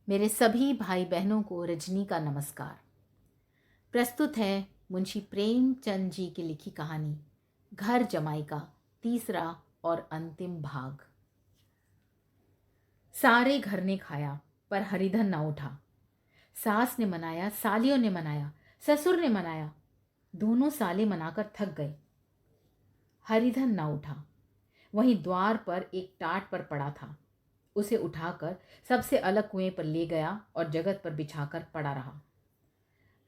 मेरे सभी भाई बहनों को रजनी का नमस्कार। प्रस्तुत है मुंशी प्रेमचंद जी की लिखी कहानी घर जमाई का तीसरा और अंतिम भाग। सारे घर ने खाया पर हरिधन ना उठा। सास ने मनाया, सालियों ने मनाया, ससुर ने मनाया, दोनों साले मनाकर थक गए। हरिधन ना उठा। वहीं द्वार पर एक टाट पर पड़ा था। उसे उठाकर सबसे अलग कुएं पर ले गया और जगत पर बिछाकर पड़ा रहा।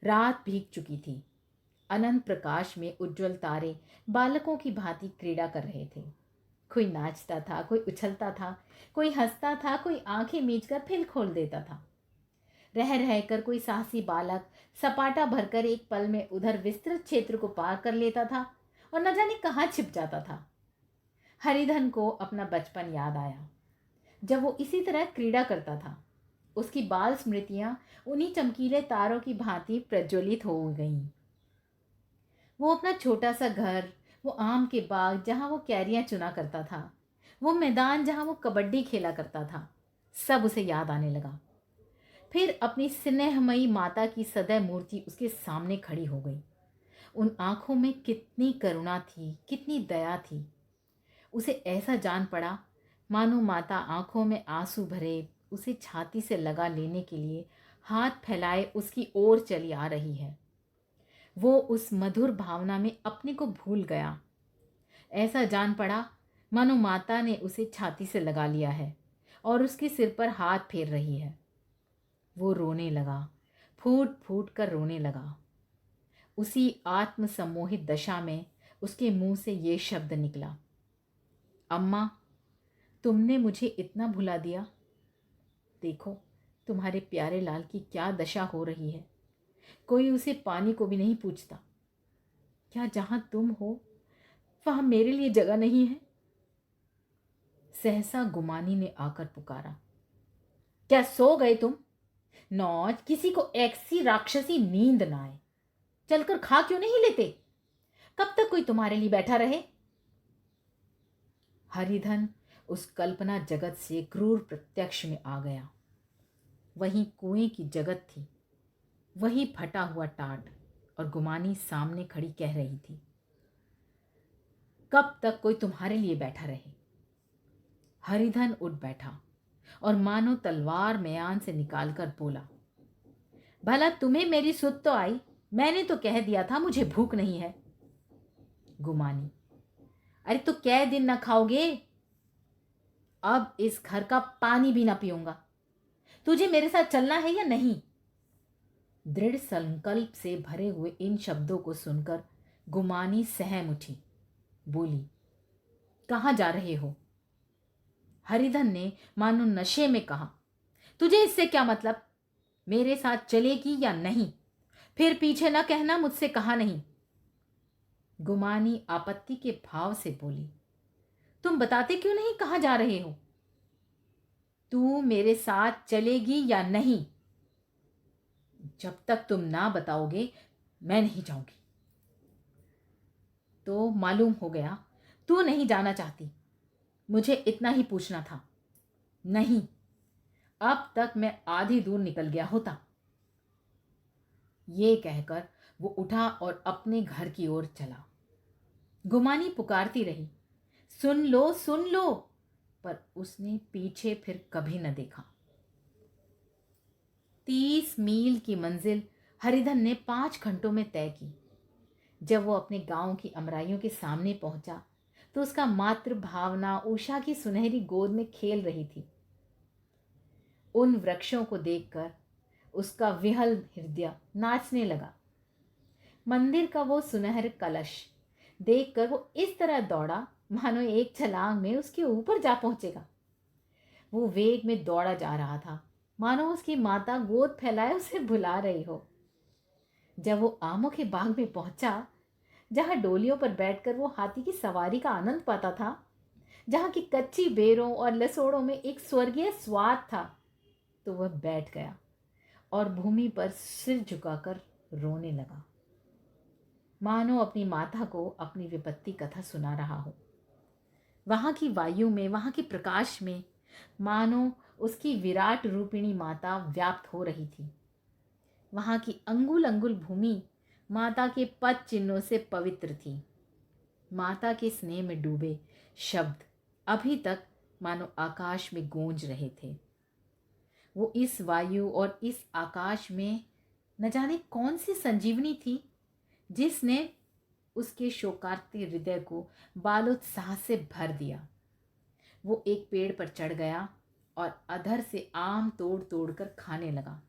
रात भीग चुकी थी। अनंत प्रकाश में उज्जवल तारे बालकों की भांति क्रीड़ा कर रहे थे। कोई नाचता था, कोई उछलता था, कोई हंसता था, कोई आंखें मीचकर फिर खोल देता था। रह रहकर कोई साहसी बालक सपाटा भरकर एक पल में उधर विस्तृत क्षेत्र को पार कर लेता था और न जाने कहाँ छिप जाता था। हरिधन को अपना बचपन याद आया, जब वो इसी तरह क्रीड़ा करता था। उसकी बाल स्मृतियां उन्हीं चमकीले तारों की भांति प्रज्वलित हो गईं। वो अपना छोटा सा घर, वो आम के बाग जहाँ वो कैरियां चुना करता था, वो मैदान जहाँ वो कबड्डी खेला करता था, सब उसे याद आने लगा। फिर अपनी स्नेहमयी माता की सदैव मूर्ति उसके सामने खड़ी हो गई। उन आंखों में कितनी करुणा थी, कितनी दया थी। उसे ऐसा जान पड़ा मानो माता आंखों में आंसू भरे उसे छाती से लगा लेने के लिए हाथ फैलाए उसकी ओर चली आ रही है। वो उस मधुर भावना में अपने को भूल गया। ऐसा जान पड़ा मानो माता ने उसे छाती से लगा लिया है और उसके सिर पर हाथ फेर रही है। वो रोने लगा, फूट फूट कर रोने लगा। उसी आत्म सम्मोहित दशा में उसके मुंह से ये शब्द निकला, अम्मा, तुमने मुझे इतना भुला दिया। देखो तुम्हारे प्यारे लाल की क्या दशा हो रही है। कोई उसे पानी को भी नहीं पूछता। क्या जहां तुम हो वहां मेरे लिए जगह नहीं है? सहसा गुमानी ने आकर पुकारा, क्या सो गए तुम? नौज किसी को ऐसी राक्षसी नींद ना आए। चलकर खा क्यों नहीं लेते? कब तक कोई तुम्हारे लिए बैठा रहे? हरिधन उस कल्पना जगत से क्रूर प्रत्यक्ष में आ गया। वहीं कुएं की जगत थी, वही फटा हुआ टाट, और गुमानी सामने खड़ी कह रही थी, कब तक कोई तुम्हारे लिए बैठा रहे? हरिधन उठ बैठा और मानो तलवार म्यान से निकालकर बोला, भला तुम्हें मेरी सुध तो आई? मैंने तो कह दिया था मुझे भूख नहीं है। गुमानी, अरे तो कै दिन ना खाओगे? अब इस घर का पानी भी ना पीऊंगा। तुझे मेरे साथ चलना है या नहीं? दृढ़ संकल्प से भरे हुए इन शब्दों को सुनकर गुमानी सहम उठी। बोली, कहाँ जा रहे हो? हरिधन ने मानो नशे में कहा, तुझे इससे क्या मतलब? मेरे साथ चलेगी या नहीं? फिर पीछे न कहना मुझसे कहा नहीं। गुमानी आपत्ति के भाव से बोली, तुम बताते क्यों नहीं कहाँ जा रहे हो? तू मेरे साथ चलेगी या नहीं? जब तक तुम ना बताओगे मैं नहीं जाऊंगी। तो मालूम हो गया तू नहीं जाना चाहती। मुझे इतना ही पूछना था। नहीं, अब तक मैं आधी दूर निकल गया होता। ये कहकर वो उठा और अपने घर की ओर चला। गुमानी पुकारती रही, सुन लो सुन लो, पर उसने पीछे फिर कभी न देखा। 30 मील की मंजिल हरिधन ने 5 घंटों में तय की। जब वो अपने गांव की अमराइयों के सामने पहुंचा तो उसका मातृ भावना उषा की सुनहरी गोद में खेल रही थी। उन वृक्षों को देखकर उसका विहल हृदय नाचने लगा। मंदिर का वो सुनहर कलश देखकर वो इस तरह दौड़ा मानो एक छलांग में उसके ऊपर जा पहुंचेगा। वो वेग में दौड़ा जा रहा था मानो उसकी माता गोद फैलाए उसे बुला रही हो। जब वो आमों के बाग में पहुंचा, जहां डोलियों पर बैठकर वो हाथी की सवारी का आनंद पाता था, जहां की कच्ची बेरों और लसोड़ों में एक स्वर्गीय स्वाद था, तो वह बैठ गया और भूमि पर सिर झुकाकर रोने लगा, मानो अपनी माता को अपनी विपत्ति कथा सुना रहा हो। वहां की वायु में, वहां के प्रकाश में मानो उसकी विराट रूपिणी माता व्याप्त हो रही थी। वहाँ की अंगुल अंगुल भूमि माता के पद चिन्हों से पवित्र थी। माता के स्नेह में डूबे शब्द अभी तक मानो आकाश में गूंज रहे थे। वो इस वायु और इस आकाश में न जाने कौन सी संजीवनी थी जिसने उसके शोकार्ति हृदय को बालोत्साह से भर दिया। वो एक पेड़ पर चढ़ गया और अधर से आम तोड़ तोड़ कर खाने लगा।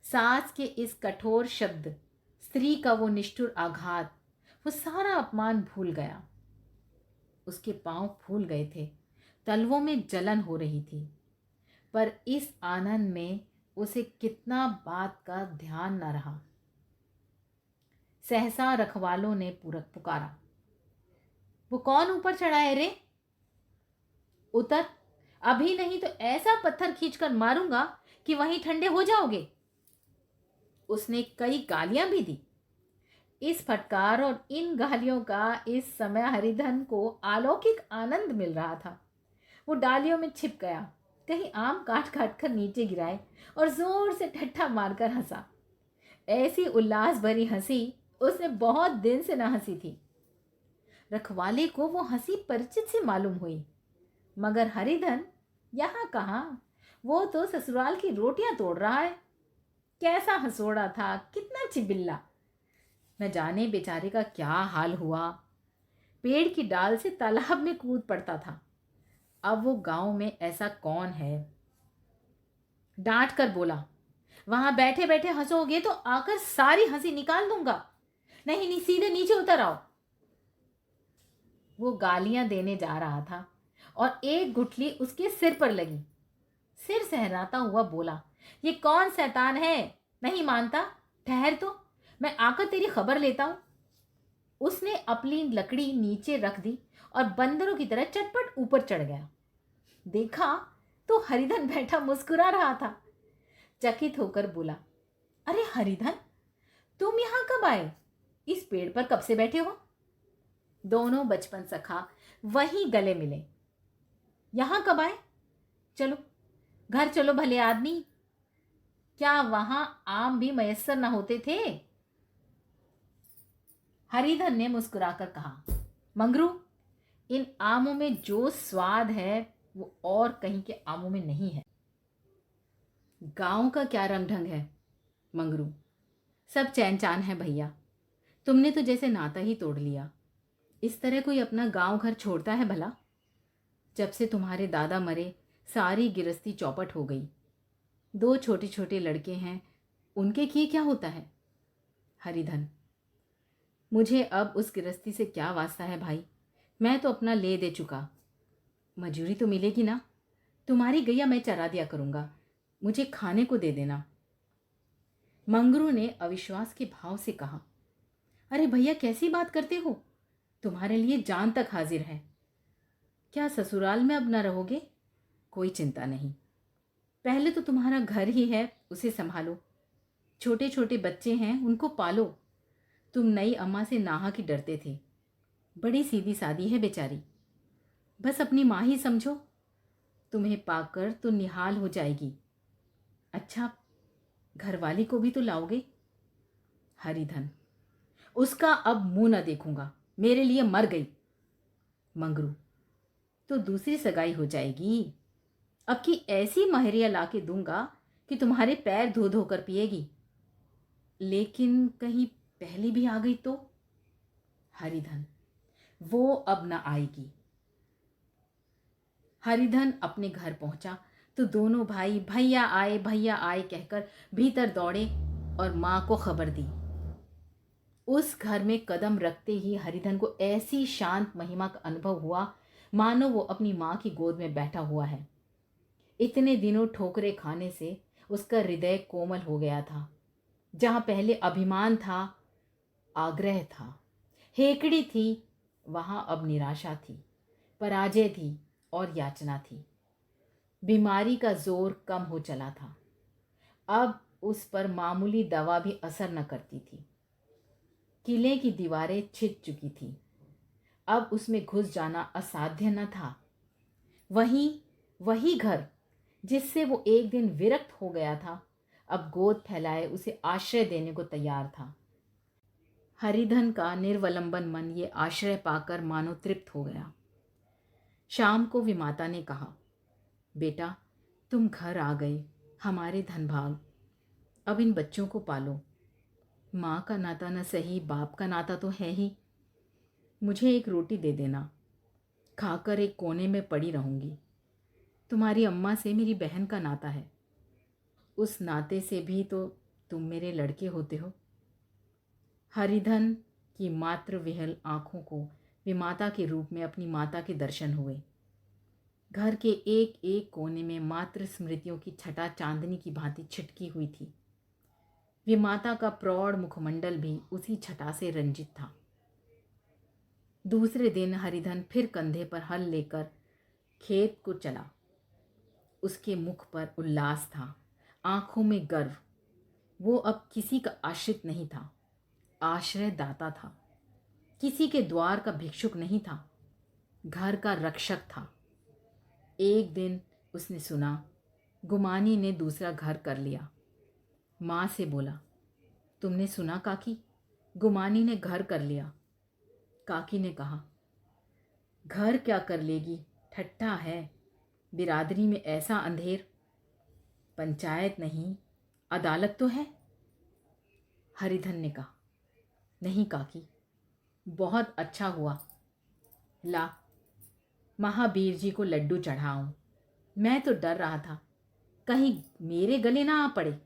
सास के इस कठोर शब्द, स्त्री का वो निष्ठुर आघात, वो सारा अपमान भूल गया। उसके पांव फूल गए थे, तलवों में जलन हो रही थी, पर इस आनंद में उसे कितना बात का ध्यान न रहा। सहसा रखवालों ने पूरक पुकारा, वो कौन ऊपर चढ़ा है रे? उतर, अभी नहीं तो ऐसा पत्थर खींचकर मारूंगा कि वहीं ठंडे हो जाओगे। उसने कई गालियां भी दी। इस फटकार और इन गालियों का इस समय हरिधन को अलौकिक आनंद मिल रहा था। वो डालियों में छिप गया, कहीं आम काट काट कर नीचे गिराए और जोर से ठट्ठा मारकर हंसा। ऐसी उल्लास भरी हंसी उसने बहुत दिन से न हंसी थी। रखवाले को वो हंसी परिचित सी मालूम हुई, मगर हरिधन यहाँ कहाँ, वो तो ससुराल की रोटियां तोड़ रहा है। कैसा हंसोड़ा था, कितना चिबिल्ला। न जाने बेचारे का क्या हाल हुआ। पेड़ की डाल से तालाब में कूद पड़ता था। अब वो गांव में ऐसा कौन है? डांट कर बोला, वहां बैठे बैठे हंसोगे तो आकर सारी हंसी निकाल दूंगा। नहीं नहीं, सीधे नीचे उतर आओ। वो गालियां देने जा रहा था और एक गुठली उसके सिर पर लगी। सिर सहराता हुआ बोला, ये कौन शैतान है? नहीं मानता? ठहर तो, मैं आकर तेरी खबर लेता हूं। उसने अपनी लकड़ी नीचे रख दी और बंदरों की तरह चटपट ऊपर चढ़ गया। देखा तो हरिधन बैठा मुस्कुरा रहा था। चकित होकर बोला, अरे हरिधन, तुम यहां कब आए? इस पेड़ पर कब से बैठे हो? दोनों बचपन सखा वहीं गले मिले। यहां कब आए? चलो घर चलो भले आदमी। क्या वहां आम भी मयस्सर न होते थे? हरिधन ने मुस्कुराकर कहा, मंगरू, इन आमों में जो स्वाद है वो और कहीं के आमों में नहीं है। गांव का क्या रंग ढंग है मंगरू, सब चैन चान है भैया। तुमने तो जैसे नाता ही तोड़ लिया। इस तरह कोई अपना गांव घर छोड़ता है भला? जब से तुम्हारे दादा मरे सारी गिरस्ती चौपट हो गई। 2 छोटे छोटे लड़के हैं, उनके किए क्या होता है? हरिधन, मुझे अब उस गिरस्ती से क्या वास्ता है भाई, मैं तो अपना ले दे चुका। मजूरी तो मिलेगी ना? तुम्हारी गैया मैं चरा दिया करूंगा, मुझे खाने को दे देना। मंगरू ने अविश्वास के भाव से कहा, अरे भैया कैसी बात करते हो? तुम्हारे लिए जान तक हाजिर है। क्या ससुराल में अब न रहोगे? कोई चिंता नहीं, पहले तो तुम्हारा घर ही है, उसे संभालो। छोटे छोटे बच्चे हैं, उनको पालो। तुम नई अम्मा से नाहा की डरते थे, बड़ी सीधी सादी है बेचारी, बस अपनी माँ ही समझो। तुम्हें पाकर तो निहाल हो जाएगी। अच्छा, घरवाली को भी तो लाओगे? हरिधन, उसका अब मुंह न देखूंगा, मेरे लिए मर गई। मंगरू, तो दूसरी सगाई हो जाएगी। अब की ऐसी महरिया ला के दूंगा कि तुम्हारे पैर धो धो कर पिएगी। लेकिन कहीं पहली भी आ गई तो? हरिधन, वो अब न आएगी। हरिधन अपने घर पहुंचा तो दोनों भाई भैया आए कहकर भीतर दौड़े और मां को खबर दी। उस घर में कदम रखते ही हरिधन को ऐसी शांत महिमा का अनुभव हुआ मानो वो अपनी मां की गोद में बैठा हुआ है। इतने दिनों ठोकरे खाने से उसका हृदय कोमल हो गया था। जहां पहले अभिमान था, आग्रह था, हेकड़ी थी, वहां अब निराशा थी, पराजय थी और याचना थी। बीमारी का जोर कम हो चला था। अब उस पर मामूली दवा भी असर न करती थी। किले की दीवारें छिद चुकी थी, अब उसमें घुस जाना असाध्य न था। वहीं वही घर जिससे वो एक दिन विरक्त हो गया था, अब गोद फैलाए उसे आश्रय देने को तैयार था। हरिधन का निर्वलंबन मन ये आश्रय पाकर मानो तृप्त हो गया। शाम को विमाता ने कहा, बेटा तुम घर आ गए, हमारे धनभाग, अब इन बच्चों को पालो। माँ का नाता न सही, बाप का नाता तो है ही। मुझे एक रोटी दे देना, खाकर एक कोने में पड़ी रहूंगी। तुम्हारी अम्मा से मेरी बहन का नाता है, उस नाते से भी तो तुम मेरे लड़के होते हो। हरिधन की मातृ विहल आंखों को विमाता के रूप में अपनी माता के दर्शन हुए। घर के एक एक कोने में मातृ स्मृतियों की छटा चांदनी की भांति छिटकी हुई थी। विमाता का प्रौढ़ मुखमंडल भी उसी छटा से रंजित था। दूसरे दिन हरिधन फिर कंधे पर हल लेकर खेत को चला। उसके मुख पर उल्लास था, आंखों में गर्व। वो अब किसी का आश्रित नहीं था, आश्रयदाता था। किसी के द्वार का भिक्षुक नहीं था, घर का रक्षक था। एक दिन उसने सुना गुमानी ने दूसरा घर कर लिया। माँ से बोला, तुमने सुना काकी, गुमानी ने घर कर लिया। काकी ने कहा, घर क्या कर लेगी, ठट्ठा है, बिरादरी में ऐसा अंधेर। पंचायत नहीं, अदालत तो है। हरिधन ने कहा, नहीं काकी, बहुत अच्छा हुआ। ला महावीर जी को लड्डू चढ़ाऊं। मैं तो डर रहा था कहीं मेरे गले ना आ पड़े।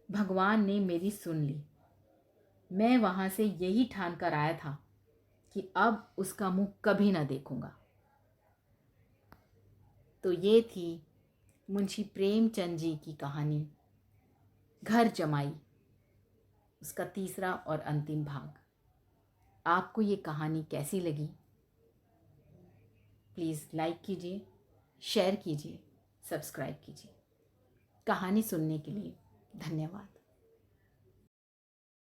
भगवान ने मेरी सुन ली। मैं वहां से यही ठान कर आया था कि अब उसका मुंह कभी ना देखूंगा। तो ये थी मुंशी प्रेमचंद जी की कहानी घर जमाई, उसका तीसरा और अंतिम भाग। आपको ये कहानी कैसी लगी? प्लीज़ लाइक कीजिए, शेयर कीजिए, सब्सक्राइब कीजिए। कहानी सुनने के लिए धन्यवाद।